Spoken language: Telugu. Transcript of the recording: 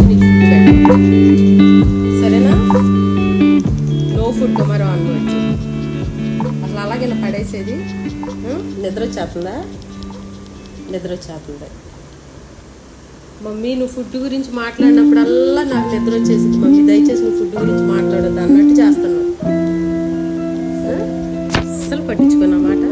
నుంచి నీకు ఫుడ్ పెట్టాలి, సరేనా? నో ఫుడ్ టుమారో అనుకోవచ్చు. అసలు అలాగే ఇలా పడేసేది. నిద్ర వచ్చేస్తుందా? నిద్ర వచ్చేస్తుంది. మమ్మీ నువ్వు ఫుడ్ గురించి మాట్లాడినప్పుడల్లా నాకు నిద్ర వచ్చేసింది. మమ్మీ దయచేసి నువ్వు ఫుడ్ గురించి మాట్లాడొద్దు అన్నట్టు చేస్తున్నావు. అస్సలు పట్టించుకున్నమాట.